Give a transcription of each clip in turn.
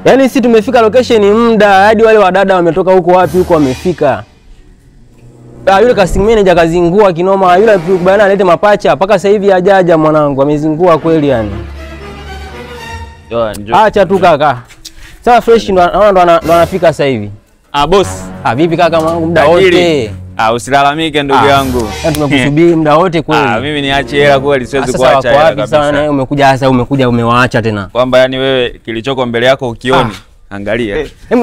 Yaani sisi tumefika location muda hadi wale wadada wametoka huko wapi huko wamefika. Yule casting manager kazingua kinoma, yule bwana alete mapacha mpaka sasa hivi hajaja mwanangu, amezingua kweli yani. Acha tu kaka. Sasa fresh ndo anafika sasa hivi. Boss. Vipi kaka mwanangu muda wote? Usilalamike ndugu yangu. Tumekusubiri muda wote kweli. Mimi niache hela kweli, siwezi kuacha hela kabisa. Sana umekuja sasa umewaacha tena. Kwamba yani wewe kilichoko mbele yako ukioni. Angalia. Hebu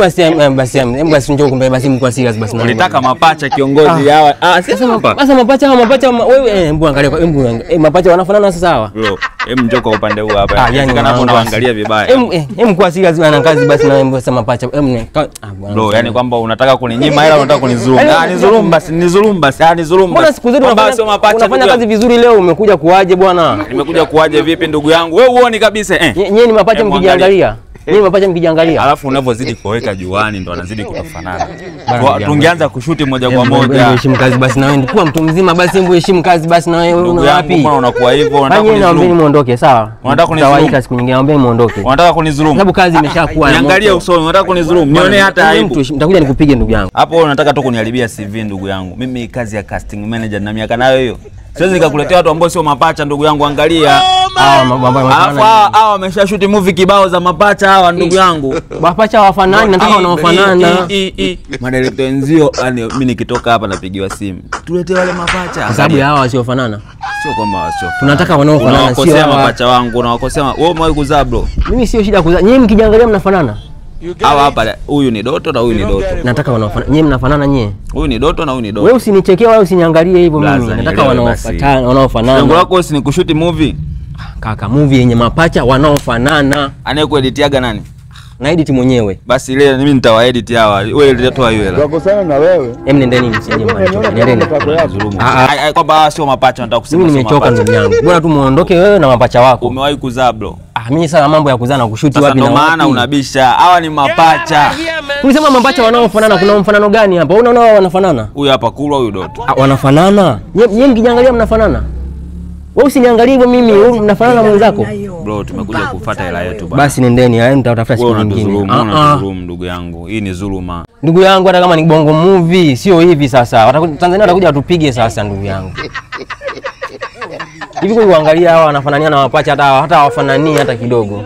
basi njoo kumbe basi mko serious basi. Ulitaka mapacha kiongozi hawa. Sasa mapacha wewe hebu angalia mapacha wanafanana sasa sawa? Bro, hebu njoo kwa upande huu hapa. Inawezekana hapo unaangalia vibaya. Hebu kwa serious ana kazi basi na wewe sasa mapacha. Bro, yani kwamba unataka kuninyima hela unataka kunizulumu. Nizulumu basi. Mbona siku zote unafanya kazi vizuri leo umekuja kuaje bwana? Nimekuja kuaje vipi ndugu yangu? Wewe uone kabisa Nyinyi ni mapacha mkijiangalia. Nyinyi mapacha mkijiangalia. Alafu unavyozidi kuweka juani ndo anazidi kutofanana. Tungeanza kushuti moja kwa moja. Heshimu kazi basi na wewe. Kuwa mtu mzima basi hebu heshimu kazi basi na wewe una wapi? Mbona unakuwa hivyo? Unataka kunizulumu? Naomba muondoke sawa? Unataka kunizulumu? Siku nyingine naomba muondoke. Unataka kunizulumu? Sababu kazi imeshakuwa. Niangalie usoni, unataka kunizulumu? Nione hata aibu. Nitakuja nikupige ndugu yangu. Hapo unataka tu kuniharibia CV ndugu yangu. Mimi kazi ya casting manager na miaka nayo hiyo. Siwezi nikakuletea watu ambao sio mapacha ndugu yangu, angalia. Alafu hao wameshashoot movie kibao za mapacha hawa ndugu yangu. Mapacha hawafanani, nataka wanaofanana. Madirector wenzio, yani mimi nikitoka hapa napigiwa simu. Tuletee wale mapacha. Kwa sababu hao wasiofanana. Sio kwamba wasiofanana. Tunataka wanaofanana, sio unawakosea mapacha wangu, unawakosea. Wewe umewahi kuzaa bro? Mimi sio shida kuzaa. Nyinyi mkijiangalia mnafanana. Hawa hapa huyu ni Doto na huyu ni Doto. Nataka wanaofanana. Nyinyi mnafanana nyinyi. Huyu ni Doto na huyu ni Doto. Wewe usinichekee wala usiniangalie hivyo mimi. Nataka wanaofanana. Lengo lako si ni kushoot movie? Kaka, movie yenye mapacha wanaofanana. Anayekueditiaga nani? Na edit mwenyewe. Basi ile mimi nitawaedit hawa. Wewe nitatoa hiyo hela. Tukosana na wewe. Nendeni msije mnachoka. Nendeni. Kwamba sio mapacha nataka kusema sio mapacha. Mimi nimechoka ndugu yangu. Bora tu muondoke wewe na mapacha wako. Umewahi kuzaa bro? Mimi sasa mambo ya kuzaa na kushuti wapi na wapi? Ndio maana unabisha. Hawa ni mapacha. Ulisema mapacha wanaofanana, kuna mfanano gani hapa? Unaona wao wanafanana? Huyu hapa Kulwa, huyu Doto. Wanafanana. Nyinyi mkijiangalia mnafanana. Wewe usiniangalie hivyo mimi, wewe mnafanana na mwenzako. Bro, tumekuja kufuata hela yetu bana. Basi nendeni, mtatafuta siku nyingine. Unadhulumu ndugu yangu. Hii ni dhuluma. Ndugu yangu, hata kama ni bongo movie, sio hivi sasa. Tanzania watakuja watupige sasa ndugu yangu. Hivi kuangalia hawa wanafanania na mapacha hata hawafanani hata kidogo.